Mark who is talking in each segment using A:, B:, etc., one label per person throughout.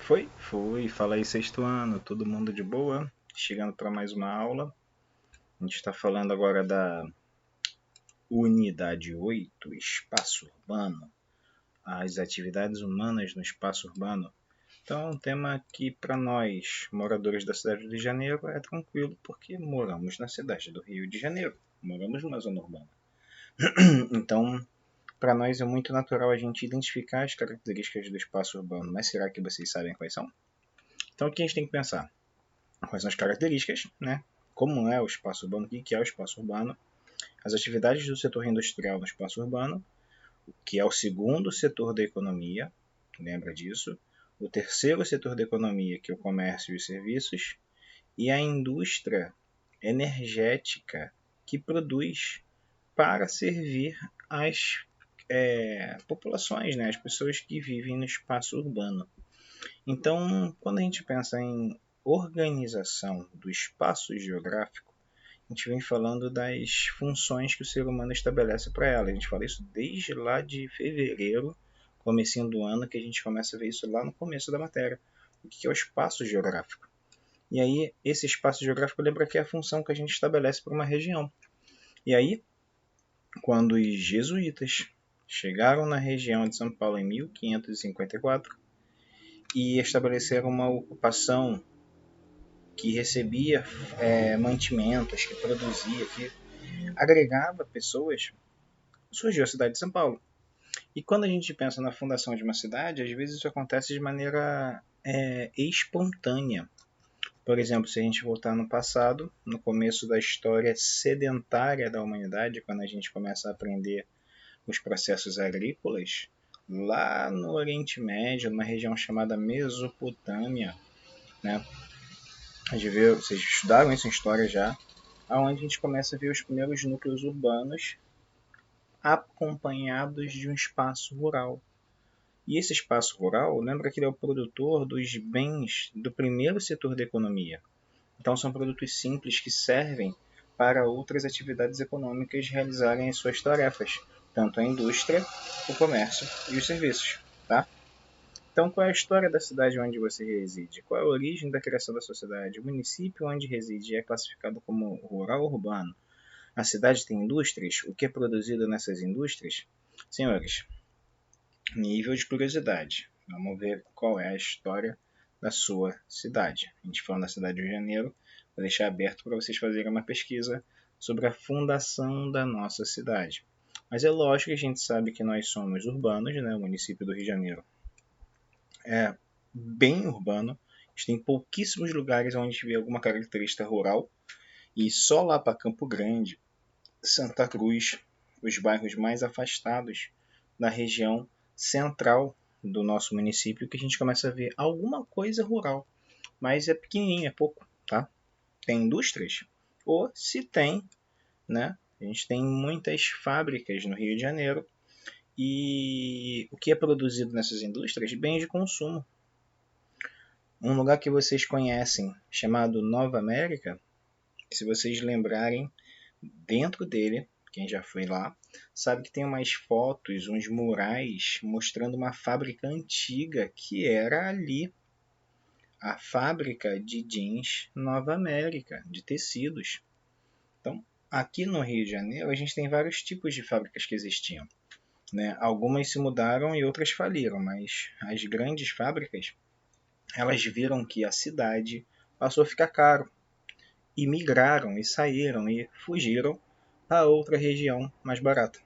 A: Foi? Foi. Fala aí, sexto ano, todo mundo de boa? Chegando para mais uma aula. A gente está falando agora da unidade 8, espaço urbano, as atividades humanas no espaço urbano. Então, é um tema que para nós, moradores da cidade do Rio de Janeiro, é tranquilo, porque moramos na cidade do Rio de Janeiro, moramos numa zona urbana. Então, para nós é muito natural a gente identificar as características do espaço urbano, mas será que vocês sabem quais são? Então, o que a gente tem que pensar? Quais são as características, né? Como é o espaço urbano, o que é o espaço urbano, as atividades do setor industrial no espaço urbano, que é o segundo setor da economia, lembra disso, o terceiro setor da economia, que é o comércio e os serviços, e a indústria energética que produz para servir as populações, né, as pessoas que vivem no espaço urbano. Então, quando a gente pensa em organização do espaço geográfico, a gente vem falando das funções que o ser humano estabelece para ela. A gente fala isso desde lá de fevereiro, comecinho do ano, que a gente começa a ver isso lá no começo da matéria. O que é o espaço geográfico? E aí, esse espaço geográfico lembra que é a função que a gente estabelece para uma região. E aí, quando os jesuítas chegaram na região de São Paulo em 1554 e estabeleceram uma ocupação que recebia mantimentos, que produzia, que agregava pessoas, surgiu a cidade de São Paulo. E quando a gente pensa na fundação de uma cidade, às vezes isso acontece de maneira espontânea. Por exemplo, se a gente voltar no passado, no começo da história sedentária da humanidade, quando a gente começa a aprender os processos agrícolas, lá no Oriente Médio, numa região chamada Mesopotâmia, né? Vocês estudaram isso em história já, aonde a gente começa a ver os primeiros núcleos urbanos acompanhados de um espaço rural. E esse espaço rural, lembra que ele é o produtor dos bens do primeiro setor da economia. Então são produtos simples que servem para outras atividades econômicas realizarem as suas tarefas, tanto a indústria, o comércio e os serviços. Tá? Então, qual é a história da cidade onde você reside? Qual é a origem da criação da sua cidade? O município onde reside é classificado como rural ou urbano? A cidade tem indústrias? O que é produzido nessas indústrias? Senhores, nível de curiosidade. Vamos ver qual é a história da sua cidade. A gente falando da cidade do Rio de Janeiro, vou deixar aberto para vocês fazerem uma pesquisa sobre a fundação da nossa cidade. Mas é lógico que a gente sabe que nós somos urbanos, né? O município do Rio de Janeiro é bem urbano. A gente tem pouquíssimos lugares onde a gente vê alguma característica rural. E só lá para Campo Grande, Santa Cruz, os bairros mais afastados da região central do nosso município, que a gente começa a ver alguma coisa rural. Mas é pequenininho, é pouco, tá? Tem indústrias? Ou se tem, né? A gente tem muitas fábricas no Rio de Janeiro. E o que é produzido nessas indústrias? Bens de consumo. Um lugar que vocês conhecem, chamado Nova América, se vocês lembrarem, dentro dele, quem já foi lá, sabe que tem umas fotos, uns murais mostrando uma fábrica antiga que era ali a fábrica de jeans Nova América, de tecidos. Então, aqui no Rio de Janeiro, a gente tem vários tipos de fábricas que existiam. Né? Algumas se mudaram e outras faliram, mas as grandes fábricas, elas viram que a cidade passou a ficar caro e migraram e saíram e fugiram para outra região mais barata.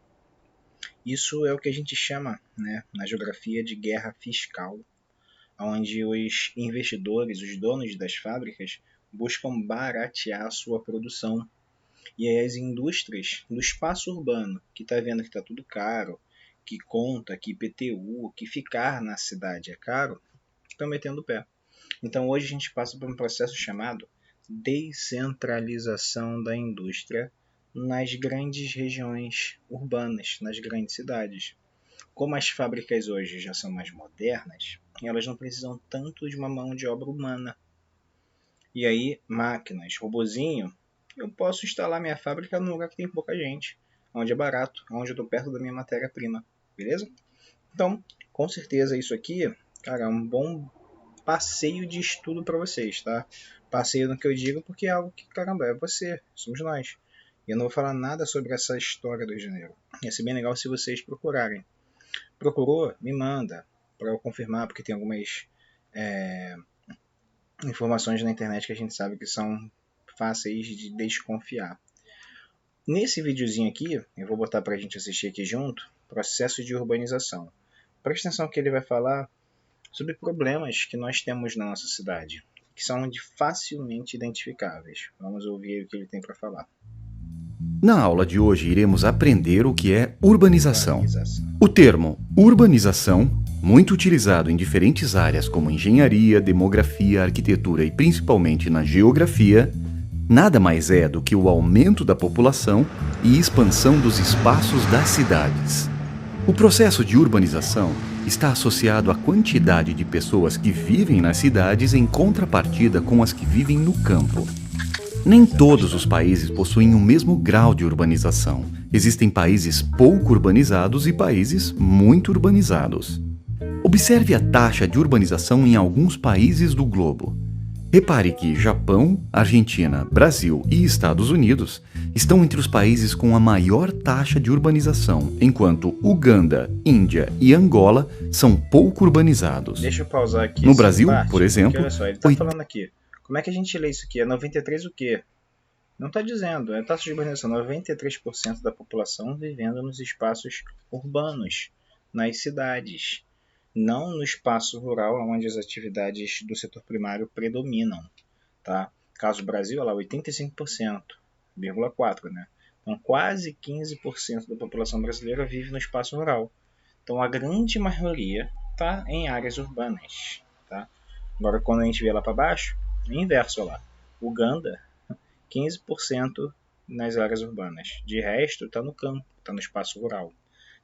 A: Isso é o que a gente chama, né, na geografia, de guerra fiscal, onde os investidores, os donos das fábricas, buscam baratear a sua produção. E aí as indústrias do espaço urbano, que está vendo que está tudo caro, que conta, que IPTU, que ficar na cidade é caro, estão metendo o pé. Então hoje a gente passa por um processo chamado descentralização da indústria nas grandes regiões urbanas, nas grandes cidades. Como as fábricas hoje já são mais modernas, elas não precisam tanto de uma mão de obra humana. E aí, máquinas, robozinho, eu posso instalar minha fábrica num lugar que tem pouca gente, onde é barato, onde eu estou perto da minha matéria-prima, beleza? Então, com certeza isso aqui, cara, é um bom passeio de estudo para vocês, tá? Passeio no que eu digo porque é algo que, caramba, é você, somos nós. E eu não vou falar nada sobre essa história do Rio de Janeiro. Ia ser bem legal se vocês procurarem. Procurou? Me manda para eu confirmar, porque tem algumas informações na internet que a gente sabe que são fáceis de desconfiar. Nesse videozinho aqui, eu vou botar para a gente assistir aqui junto, processo de urbanização. Presta atenção que ele vai falar sobre problemas que nós temos na nossa cidade, que são facilmente identificáveis. Vamos ouvir o que ele tem para falar.
B: Na aula de hoje iremos aprender o que é urbanização. O termo urbanização, muito utilizado em diferentes áreas como engenharia, demografia, arquitetura e principalmente na geografia, nada mais é do que o aumento da população e expansão dos espaços das cidades. O processo de urbanização está associado à quantidade de pessoas que vivem nas cidades em contrapartida com as que vivem no campo. Nem todos os países possuem o mesmo grau de urbanização. Existem países pouco urbanizados e países muito urbanizados. Observe a taxa de urbanização em alguns países do globo. Repare que Japão, Argentina, Brasil e Estados Unidos estão entre os países com a maior taxa de urbanização, enquanto Uganda, Índia e Angola são pouco urbanizados.
A: Deixa eu pausar aqui.
B: No Brasil, por exemplo,
A: olha só, ele está falando aqui. Como é que a gente lê isso aqui? É 93 o quê? Não está dizendo. É taxa de urbanização. 93% da população vivendo nos espaços urbanos, nas cidades. Não no espaço rural, onde as atividades do setor primário predominam. Tá? Caso Brasil, olha lá, 85,4%, né? Então, quase 15% da população brasileira vive no espaço rural. Então, a grande maioria está em áreas urbanas. Tá? Agora, quando a gente vê lá para baixo, é inverso, olha lá. Uganda, 15% nas áreas urbanas. De resto, está no campo, está no espaço rural.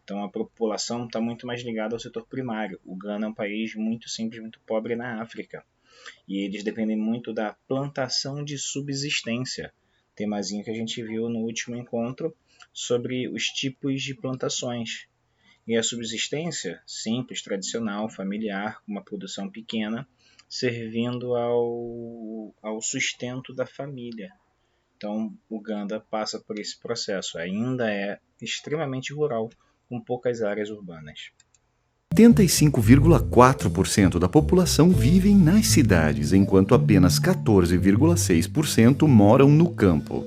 A: Então a população está muito mais ligada ao setor primário. O Ghana é um país muito simples, muito pobre na África. E eles dependem muito da plantação de subsistência. Temazinho que a gente viu no último encontro sobre os tipos de plantações. E a subsistência, simples, tradicional, familiar, com uma produção pequena, servindo ao sustento da família. Então, Uganda passa por esse processo. Ainda é extremamente rural, com poucas áreas urbanas.
B: 85,4% da população vivem nas cidades, enquanto apenas 14,6% moram no campo.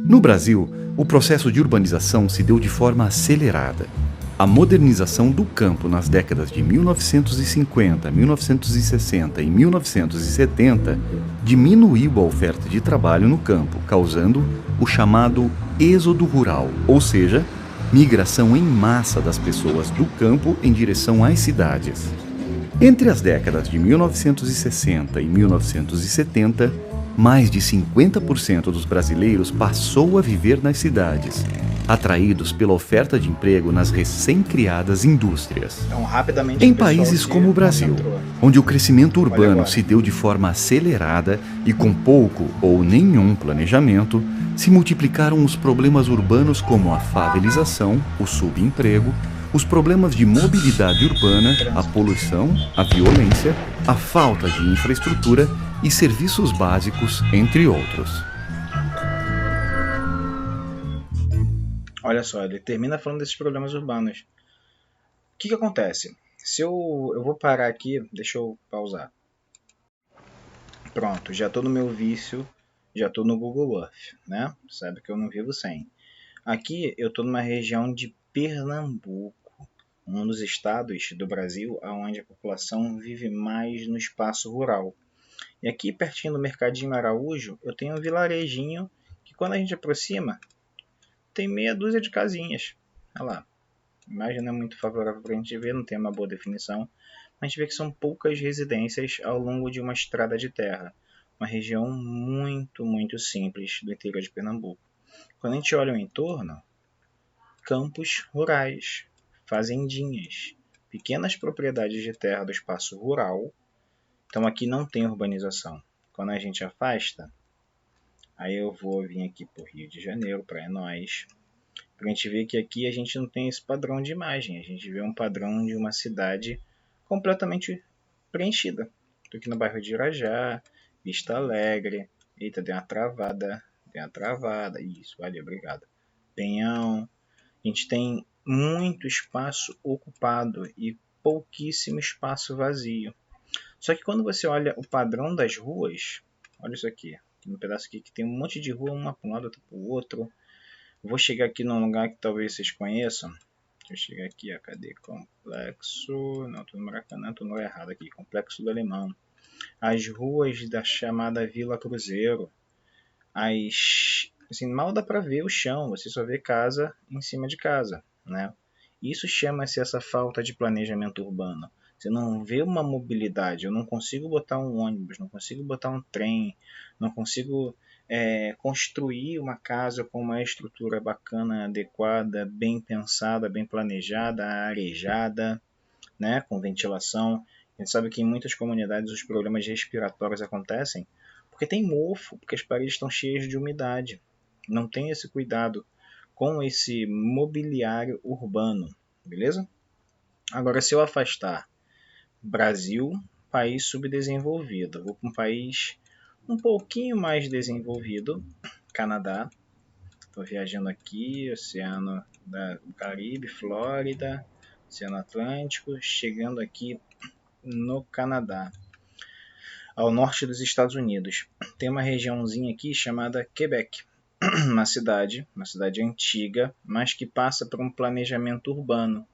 B: No Brasil, o processo de urbanização se deu de forma acelerada. A modernização do campo nas décadas de 1950, 1960 e 1970 diminuiu a oferta de trabalho no campo, causando o chamado êxodo rural, ou seja, migração em massa das pessoas do campo em direção às cidades. Entre as décadas de 1960 e 1970, mais de 50% dos brasileiros passou a viver nas cidades, atraídos pela oferta de emprego nas recém-criadas indústrias.
A: Então, rapidamente,
B: em países como o Brasil, onde o crescimento urbano se deu de forma acelerada e com pouco ou nenhum planejamento, se multiplicaram os problemas urbanos como a favelização, o subemprego, os problemas de mobilidade urbana, a poluição, a violência, a falta de infraestrutura e serviços básicos, entre outros.
A: Olha só, ele termina falando desses problemas urbanos. O que acontece? Se eu vou parar aqui, deixa eu pausar. Pronto, já estou no meu vício, já estou no Google Earth, né? Sabe que eu não vivo sem. Aqui eu estou numa região de Pernambuco, um dos estados do Brasil onde a população vive mais no espaço rural. E aqui pertinho do Mercadinho Araújo, eu tenho um vilarejinho que quando a gente aproxima, tem meia dúzia de casinhas. Olha lá, a imagem não é muito favorável para a gente ver, não tem uma boa definição. A gente vê que são poucas residências ao longo de uma estrada de terra. Uma região muito, muito simples do interior de Pernambuco. Quando a gente olha o entorno, campos rurais, fazendinhas, pequenas propriedades de terra do espaço rural. Então aqui não tem urbanização. Quando a gente afasta, aí eu vou vir aqui para o Rio de Janeiro, para nós, para a gente ver que aqui a gente não tem esse padrão de imagem. A gente vê um padrão de uma cidade completamente preenchida. Estou aqui no bairro de Irajá, Vista Alegre. Eita, deu uma travada. Isso, valeu, obrigado. Penhão. A gente tem muito espaço ocupado e pouquíssimo espaço vazio. Só que quando você olha o padrão das ruas, olha isso aqui. Tem um pedaço aqui que tem um monte de rua, uma para um lado, outra para o outro. Vou chegar aqui num lugar que talvez vocês conheçam. Deixa eu chegar aqui, cadê? Complexo. Não, estou no Maracanã, estou no errado aqui. Complexo do Alemão. As ruas da chamada Vila Cruzeiro. Assim, mal dá para ver o chão, você só vê casa em cima de casa, né? Isso chama-se essa falta de planejamento urbano. Você não vê uma mobilidade, eu não consigo botar um ônibus, não consigo botar um trem, não consigo construir uma casa com uma estrutura bacana, adequada, bem pensada, bem planejada, arejada, né? Com ventilação. A gente sabe que em muitas comunidades os problemas respiratórios acontecem porque tem mofo, porque as paredes estão cheias de umidade. Não tem esse cuidado com esse mobiliário urbano, beleza? Agora, se eu afastar Brasil, país subdesenvolvido, vou para um país um pouquinho mais desenvolvido, Canadá. Estou viajando aqui, Oceano do Caribe, Flórida, Oceano Atlântico, chegando aqui no Canadá, ao norte dos Estados Unidos. Tem uma regiãozinha aqui chamada Quebec, uma cidade antiga, mas que passa por um planejamento urbano.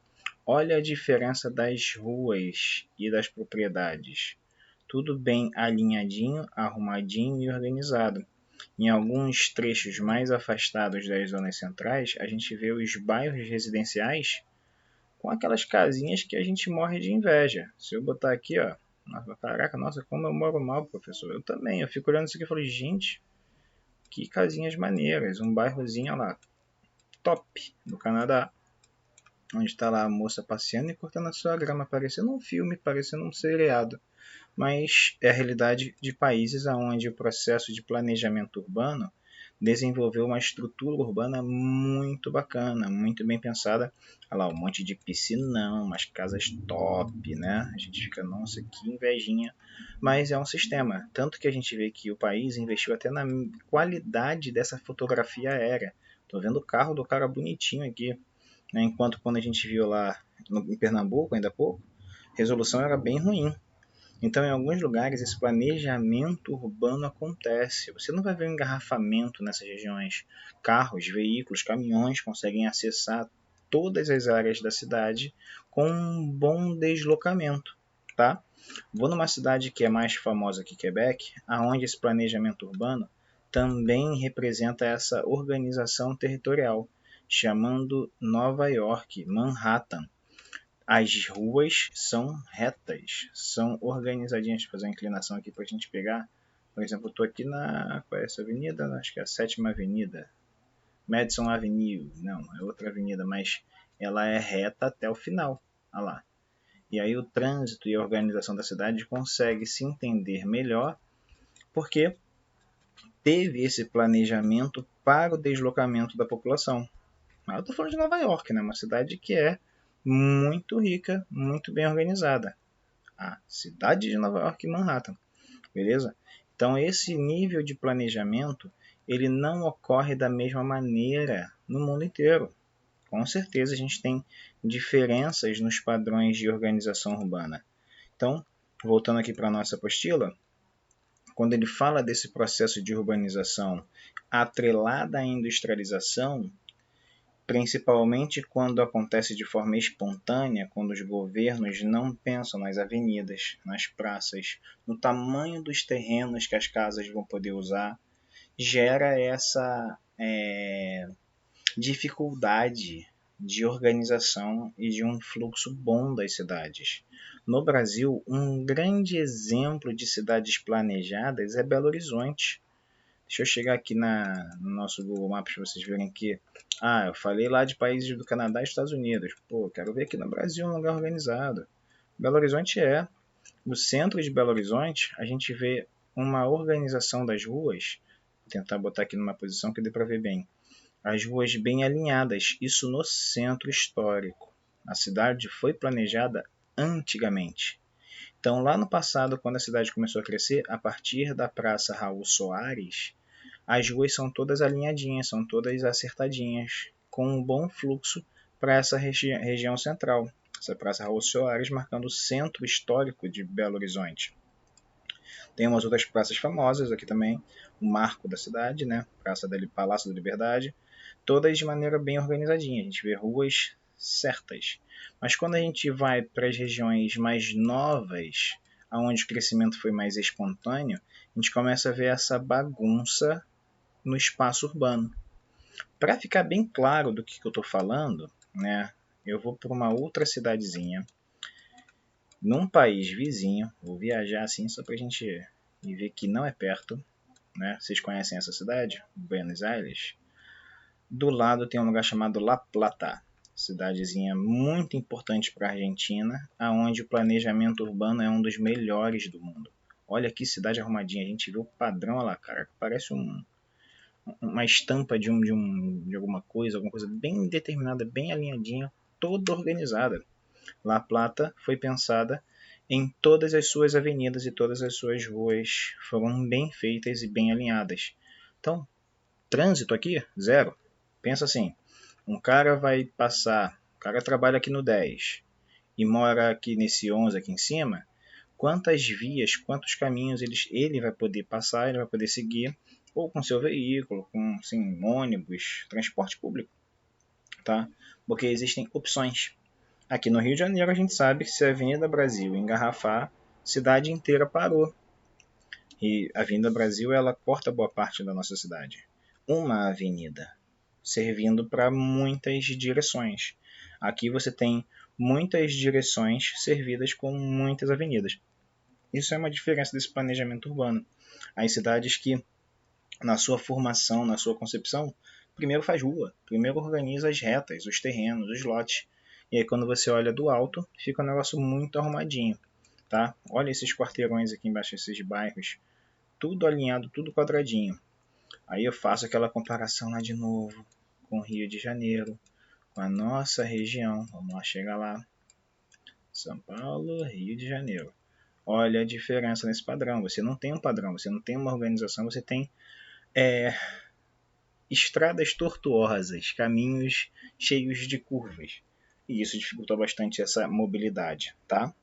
A: Olha a diferença das ruas e das propriedades. Tudo bem alinhadinho, arrumadinho e organizado. Em alguns trechos mais afastados das zonas centrais, a gente vê os bairros residenciais com aquelas casinhas que a gente morre de inveja. Se eu botar aqui, ó, caraca, nossa, como eu moro mal, professor. Eu também, eu fico olhando isso aqui e falo, gente, que casinhas maneiras. Um bairrozinho lá, top, do Canadá. Onde está lá a moça passeando e cortando a sua grama, parecendo um filme, parecendo um seriado. Mas é a realidade de países onde o processo de planejamento urbano desenvolveu uma estrutura urbana muito bacana, muito bem pensada. Olha lá, um monte de piscinão, umas casas top, né? A gente fica, nossa, que invejinha. Mas é um sistema. Tanto que a gente vê que o país investiu até na qualidade dessa fotografia aérea. Tô vendo o carro do cara bonitinho aqui, né? Enquanto quando a gente viu lá em Pernambuco, ainda há pouco, a resolução era bem ruim. Então, em alguns lugares, esse planejamento urbano acontece. Você não vai ver um engarrafamento nessas regiões. Carros, veículos, caminhões conseguem acessar todas as áreas da cidade com um bom deslocamento, tá? Vou numa cidade que é mais famosa que Quebec, aonde esse planejamento urbano também representa essa organização territorial, chamando Nova York, Manhattan. As ruas são retas, são organizadinhas. Vou fazer uma inclinação aqui para a gente pegar. Por exemplo, eu estou aqui na... Qual é essa avenida? Acho que é a 7ª Avenida. Madison Avenue. Não, é outra avenida, mas ela é reta até o final. Olha lá. E aí o trânsito e a organização da cidade consegue se entender melhor porque teve esse planejamento para o deslocamento da população. Mas eu estou falando de Nova York, né? Uma cidade que é muito rica, muito bem organizada. A cidade de Nova York e Manhattan, beleza? Então esse nível de planejamento ele não ocorre da mesma maneira no mundo inteiro. Com certeza a gente tem diferenças nos padrões de organização urbana. Então, voltando aqui para a nossa apostila, quando ele fala desse processo de urbanização atrelada à industrialização, principalmente quando acontece de forma espontânea, quando os governos não pensam nas avenidas, nas praças, no tamanho dos terrenos que as casas vão poder usar, gera essa dificuldade de organização e de um fluxo bom das cidades. No Brasil, um grande exemplo de cidades planejadas é Belo Horizonte. Deixa eu chegar aqui no nosso Google Maps para vocês verem que eu falei lá de países do Canadá e Estados Unidos. Pô, quero ver aqui no Brasil um lugar organizado. Belo Horizonte no centro de Belo Horizonte, a gente vê uma organização das ruas. Vou tentar botar aqui numa posição que dê para ver bem. As ruas bem alinhadas, isso no centro histórico. A cidade foi planejada antigamente. Então, lá no passado, quando a cidade começou a crescer, a partir da Praça Raul Soares, as ruas são todas alinhadinhas, são todas acertadinhas, com um bom fluxo para essa região central. Essa Praça Raul Soares marcando o centro histórico de Belo Horizonte. Tem umas outras praças famosas aqui também, o marco da cidade, né? Palácio da Liberdade, todas de maneira bem organizadinha. A gente vê ruas certas. Mas quando a gente vai para as regiões mais novas, onde o crescimento foi mais espontâneo, a gente começa a ver essa bagunça no espaço urbano. Para ficar bem claro do que eu estou falando, né, eu vou para uma outra cidadezinha, num país vizinho, vou viajar assim só para a gente ver que não é perto, né? Vocês conhecem essa cidade? Buenos Aires. Do lado tem um lugar chamado La Plata, cidadezinha muito importante para a Argentina, aonde o planejamento urbano é um dos melhores do mundo. Olha que cidade arrumadinha, a gente vê o padrão lá, cara, parece uma estampa de alguma coisa bem determinada, bem alinhadinha, toda organizada. La Plata foi pensada em todas as suas avenidas e todas as suas ruas foram bem feitas e bem alinhadas. Então, trânsito aqui, zero. Pensa assim, um cara vai passar, o cara trabalha aqui no 10 e mora aqui nesse 11 aqui em cima, quantas vias, quantos caminhos ele vai poder passar, ele vai poder seguir, ou com seu veículo, com assim, ônibus, transporte público, tá? Porque existem opções. Aqui no Rio de Janeiro a gente sabe que se a Avenida Brasil engarrafar, a cidade inteira parou. E a Avenida Brasil ela corta boa parte da nossa cidade. Uma avenida, servindo para muitas direções. Aqui você tem muitas direções servidas com muitas avenidas. Isso é uma diferença desse planejamento urbano. As cidades que, na sua formação, na sua concepção, primeiro faz rua, primeiro organiza as retas, os terrenos, os lotes. E aí quando você olha do alto, fica um negócio muito arrumadinho. Tá? Olha esses quarteirões aqui embaixo, esses bairros, tudo alinhado, tudo quadradinho. Aí eu faço aquela comparação lá de novo com o Rio de Janeiro, com a nossa região. Vamos lá, chega lá. São Paulo, Rio de Janeiro. Olha a diferença nesse padrão. Você não tem um padrão, você não tem uma organização, você tem estradas tortuosas, caminhos cheios de curvas. E isso dificultou bastante essa mobilidade, tá?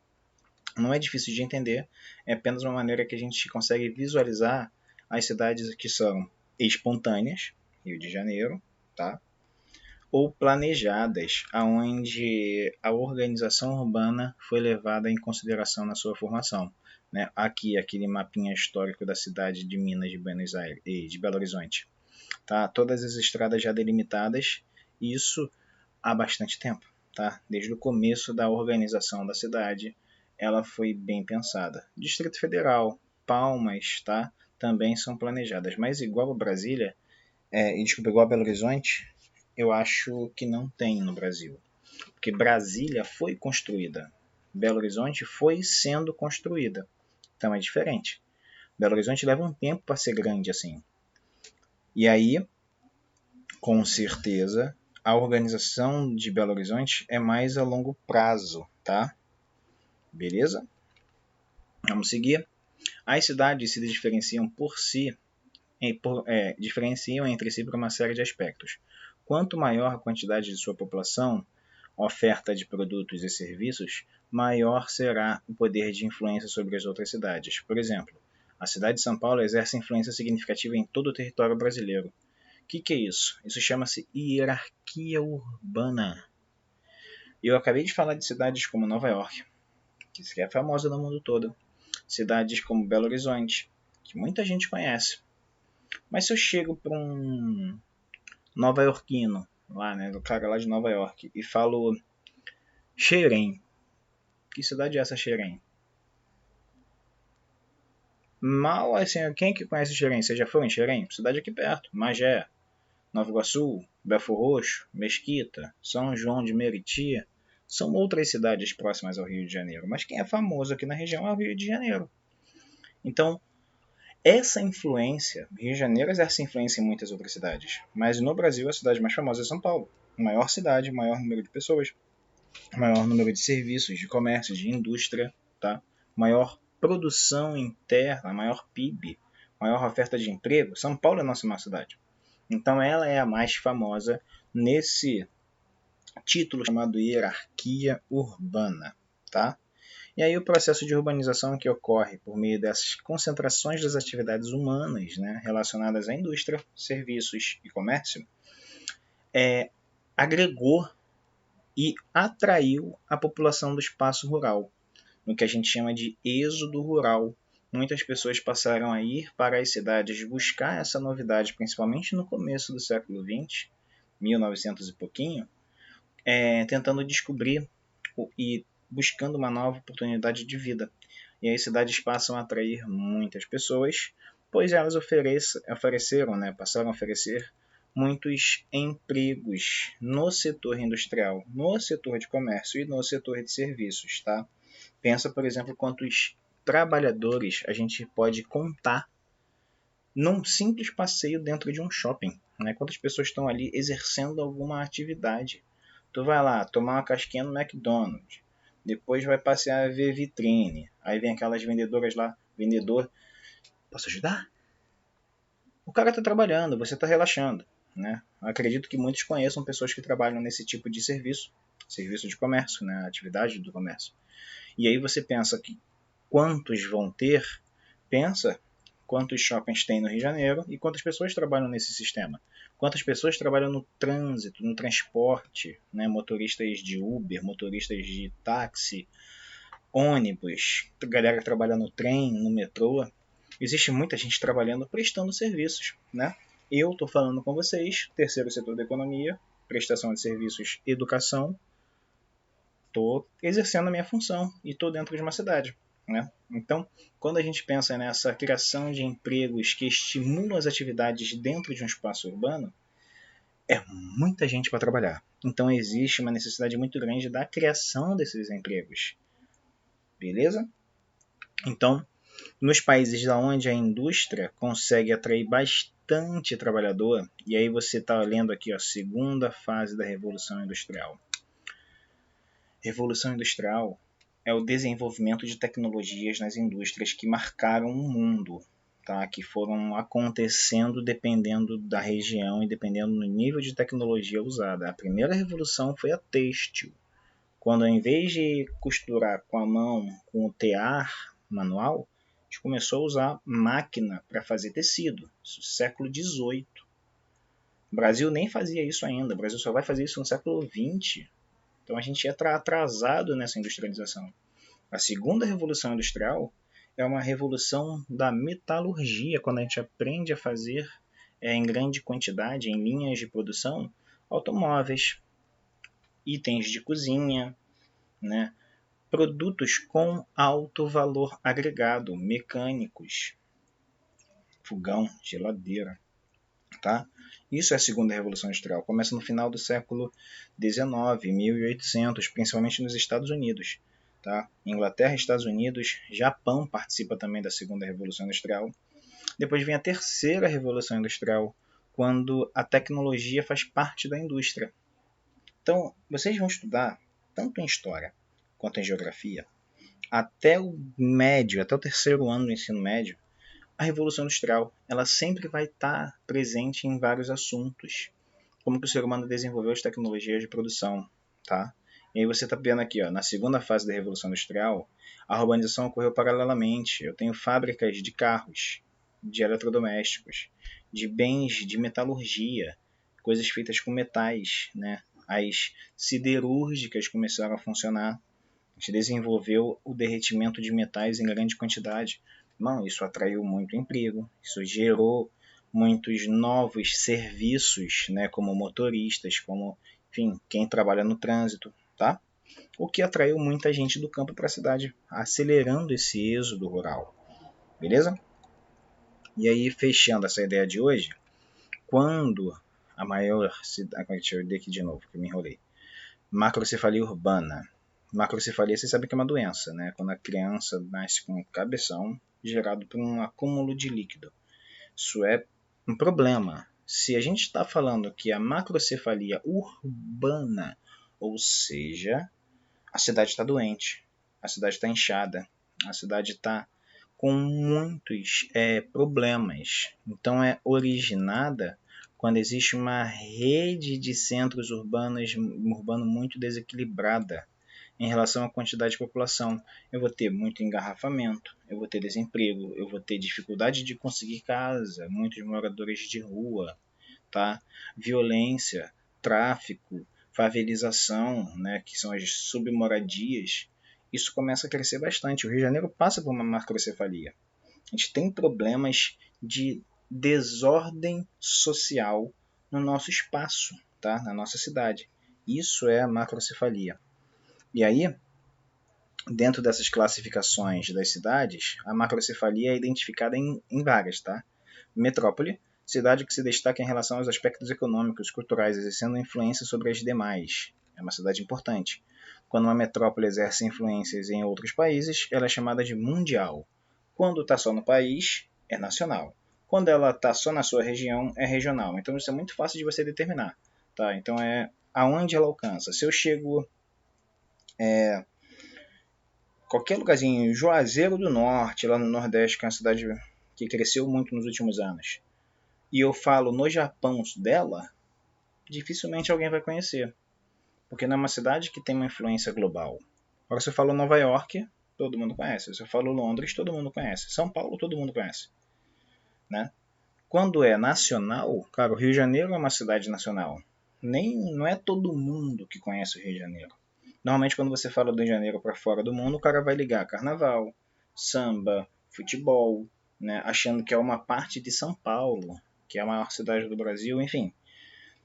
A: Não é difícil de entender, é apenas uma maneira que a gente consegue visualizar as cidades que são espontâneas, Rio de Janeiro, tá? Ou planejadas, aonde a organização urbana foi levada em consideração na sua formação. Né? Aqui, aquele mapinha histórico da cidade de Minas de Buenos Aires e de Belo Horizonte. Tá? Todas as estradas já delimitadas, isso há bastante tempo. Tá? Desde o começo da organização da cidade, ela foi bem pensada. Distrito Federal, Palmas, tá? Também são planejadas, mas igual a Brasília, igual a Belo Horizonte, eu acho que não tem no Brasil. Porque Brasília foi construída, Belo Horizonte foi sendo construída. Então é diferente. Belo Horizonte leva um tempo para ser grande assim. E aí, com certeza, a organização de Belo Horizonte é mais a longo prazo, tá? Beleza? Vamos seguir. As cidades se diferenciam diferenciam entre si por uma série de aspectos. Quanto maior a quantidade de sua população, oferta de produtos e serviços, maior será o poder de influência sobre as outras cidades. Por exemplo, a cidade de São Paulo exerce influência significativa em todo o território brasileiro. O que é isso? Isso chama-se hierarquia urbana. Eu acabei de falar de cidades como Nova York, que é famosa no mundo todo. Cidades como Belo Horizonte, que muita gente conhece. Mas se eu chego para um nova-iorquino, lá, né, o cara lá de Nova York, e falo Xerém. Que cidade é essa, Xerém? Mal assim, quem que conhece Xerém? Você já foi em Xerém? Cidade aqui perto. Magé, Nova Iguaçu, Belfor Roxo, Mesquita, São João de Meriti. São outras cidades próximas ao Rio de Janeiro. Mas quem é famoso aqui na região é o Rio de Janeiro. Então, essa influência, Rio de Janeiro exerce influência em muitas outras cidades. Mas no Brasil, a cidade mais famosa é São Paulo. Maior cidade, maior número de pessoas, maior número de serviços, de comércio, de indústria, tá? maior produção interna, maior PIB, maior oferta de emprego. São Paulo é a nossa maior cidade. Então ela é a mais famosa nesse título chamado hierarquia urbana, tá? E aí o processo de urbanização que ocorre por meio dessas concentrações das atividades humanas, né, relacionadas à indústria, serviços e comércio, agregou e atraiu a população do espaço rural, no que a gente chama de êxodo rural. Muitas pessoas passaram a ir para as cidades buscar essa novidade, principalmente no começo do século XX, 1900 e pouquinho, tentando descobrir e buscando uma nova oportunidade de vida. E as cidades passam a atrair muitas pessoas, pois elas ofereceram, passaram a oferecer muitos empregos no setor industrial, no setor de comércio e no setor de serviços. Tá? Pensa, por exemplo, quantos trabalhadores a gente pode contar num simples passeio dentro de um shopping. Né? Quantas pessoas estão ali exercendo alguma atividade. Tu vai lá tomar uma casquinha no McDonald's, depois vai passear a ver vitrine, aí vem aquelas vendedoras lá, vendedor, posso ajudar? O cara está trabalhando, você está relaxando. Né? Acredito que muitos conheçam pessoas que trabalham nesse tipo de serviço de comércio, né? Atividade do comércio. E aí você pensa que quantos vão ter, pensa quantos shoppings tem no Rio de Janeiro e quantas pessoas trabalham nesse sistema. Quantas pessoas trabalham no trânsito, no transporte, né? Motoristas de Uber, motoristas de táxi, ônibus, galera que trabalha no trem, no metrô. Existe muita gente trabalhando, prestando serviços. Né? Eu estou falando com vocês, terceiro setor da economia, prestação de serviços, educação. Estou exercendo a minha função e estou dentro de uma cidade. Né? Então, quando a gente pensa nessa criação de empregos que estimulam as atividades dentro de um espaço urbano, é muita gente para trabalhar. Então, existe uma necessidade muito grande da criação desses empregos. Beleza? Então, nos países onde a indústria consegue atrair bastante trabalhador, e aí você está lendo aqui a segunda fase da Revolução Industrial. Revolução Industrial é o desenvolvimento de tecnologias nas indústrias que marcaram o mundo, tá? Que foram acontecendo dependendo da região e dependendo do nível de tecnologia usada. A primeira revolução foi a têxtil, quando ao invés de costurar com a mão, com o tear manual, a gente começou a usar máquina para fazer tecido, isso século XVIII. O Brasil nem fazia isso ainda, o Brasil só vai fazer isso no século XX. Então a gente é atrasado nessa industrialização. A segunda revolução industrial é uma revolução da metalurgia, quando a gente aprende a fazer em grande quantidade, em linhas de produção, automóveis, itens de cozinha, né? Produtos com alto valor agregado, mecânicos, fogão, geladeira. Tá? Isso é a segunda revolução industrial. Começa no final do século XIX, 1800, principalmente nos Estados Unidos. Tá? Inglaterra, Estados Unidos, Japão participa também da segunda revolução industrial. Depois vem a terceira revolução industrial, quando a tecnologia faz parte da indústria. Então, vocês vão estudar, tanto em história quanto em geografia, até o médio, até o terceiro ano do ensino médio, a Revolução Industrial ela sempre vai estar presente em vários assuntos, como que o ser humano desenvolveu as tecnologias de produção, tá? E aí você está vendo aqui, ó, na segunda fase da Revolução Industrial, a urbanização ocorreu paralelamente. Eu tenho fábricas de carros, de eletrodomésticos, de bens de metalurgia, coisas feitas com metais, né? As siderúrgicas começaram a funcionar. A gente desenvolveu o derretimento de metais em grande quantidade. Não, isso atraiu muito emprego, isso gerou muitos novos serviços, né, como motoristas, como, enfim, quem trabalha no trânsito, tá? O que atraiu muita gente do campo para a cidade, acelerando esse êxodo rural, beleza? E aí, fechando essa ideia de hoje, quando a maior cidade, deixa eu ver aqui de novo, que eu me enrolei, macrocefalia urbana. Macrocefalia, você sabe que é uma doença, né? Quando a criança nasce com um cabeção gerado por um acúmulo de líquido. Isso é um problema. Se a gente está falando que a macrocefalia urbana, ou seja, a cidade está doente, a cidade está inchada, A cidade está com muitos problemas. Então é originada quando existe uma rede de centros urbanos muito desequilibrada em relação à quantidade de população. Eu vou ter muito engarrafamento, eu vou ter desemprego, eu vou ter dificuldade de conseguir casa, muitos moradores de rua, tá? Violência, tráfico, favelização, né, que são as submoradias. Isso começa a crescer bastante. O Rio de Janeiro passa por uma macrocefalia. A gente tem problemas de desordem social no nosso espaço, tá? Na nossa cidade. Isso é a macrocefalia. E aí, dentro dessas classificações das cidades, a macrocefalia é identificada em várias, tá? Metrópole, cidade que se destaca em relação aos aspectos econômicos, culturais, exercendo influência sobre as demais. É uma cidade importante. Quando uma metrópole exerce influências em outros países, ela é chamada de mundial. Quando está só no país, é nacional. Quando ela está só na sua região, é regional. Então isso é muito fácil de você determinar. Tá? Então é aonde ela alcança. Se eu chego qualquer lugarzinho, Juazeiro do Norte, lá no Nordeste, que é uma cidade que cresceu muito nos últimos anos, e eu falo no Japão dela, dificilmente alguém vai conhecer. Porque não é uma cidade que tem uma influência global. Agora, se eu falo Nova York, todo mundo conhece. Se eu falo Londres, todo mundo conhece. São Paulo, todo mundo conhece. Né? Quando é nacional, cara, o Rio de Janeiro é uma cidade nacional. Não é todo mundo que conhece o Rio de Janeiro. Normalmente, quando você fala do Rio de Janeiro para fora do mundo, o cara vai ligar carnaval, samba, futebol, né? Achando que é uma parte de São Paulo, que é a maior cidade do Brasil, enfim.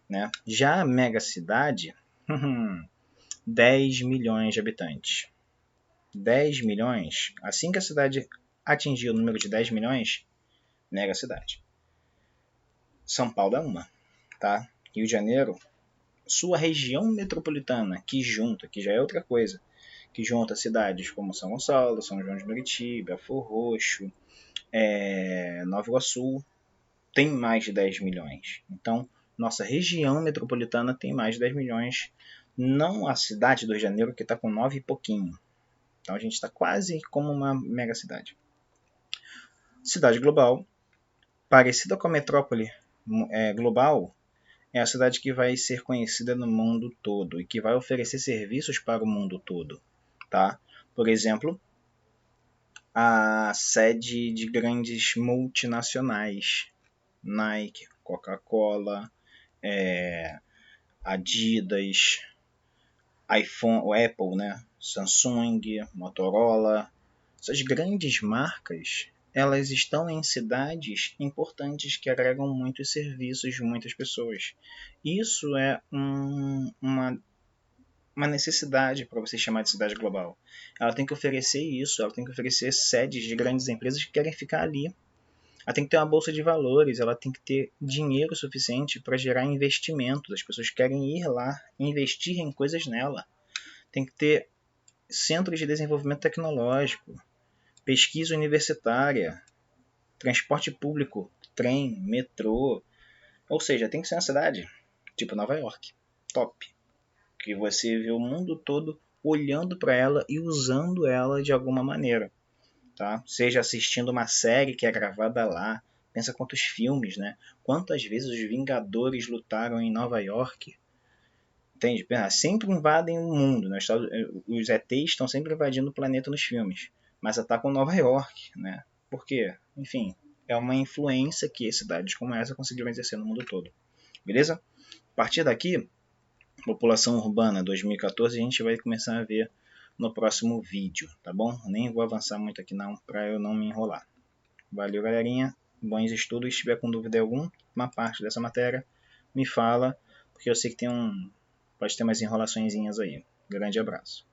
A: Né? Já a mega cidade, 10 milhões de habitantes. 10 milhões, assim que a cidade atingir o número de 10 milhões, mega cidade. São Paulo é uma, tá? Rio de Janeiro, sua região metropolitana, que já é outra coisa, que junta cidades como São Gonçalo, São João de Meriti, Belfor Roxo, Nova Iguaçu, tem mais de 10 milhões. Então, nossa região metropolitana tem mais de 10 milhões, não a cidade do Rio de Janeiro, que está com 9 e pouquinho. Então, a gente está quase como uma mega cidade. Cidade global, parecida com a metrópole global, é a cidade que vai ser conhecida no mundo todo e que vai oferecer serviços para o mundo todo. Tá? Por exemplo, a sede de grandes multinacionais, Nike, Coca-Cola, Adidas, iPhone, o Apple, né? Samsung, Motorola. Essas grandes marcas, elas estão em cidades importantes que agregam muitos serviços de muitas pessoas. Isso é uma necessidade para você chamar de cidade global. Ela tem que oferecer isso, ela tem que oferecer sedes de grandes empresas que querem ficar ali. Ela tem que ter uma bolsa de valores, ela tem que ter dinheiro suficiente para gerar investimentos. As pessoas querem ir lá, investir em coisas nela. Tem que ter centros de desenvolvimento tecnológico, pesquisa universitária, transporte público, trem, metrô. Ou seja, tem que ser uma cidade tipo Nova York, top. Que você vê o mundo todo olhando para ela e usando ela de alguma maneira. Tá? Seja assistindo uma série que é gravada lá. Pensa quantos filmes, né? Quantas vezes os Vingadores lutaram em Nova York. Entende? Sempre invadem o mundo. Né? Os ETs estão sempre invadindo o planeta nos filmes. Mas atacam Nova York. Né? Por quê? Enfim, é uma influência que cidades como essa conseguiram exercer no mundo todo. Beleza? A partir daqui, população urbana 2014, a gente vai começar a ver no próximo vídeo, tá bom? Nem vou avançar muito aqui não, para eu não me enrolar. Valeu, galerinha. Bons estudos. Se tiver com dúvida em alguma parte dessa matéria, me fala, porque eu sei que pode ter umas enrolaçõezinhas aí. Grande abraço.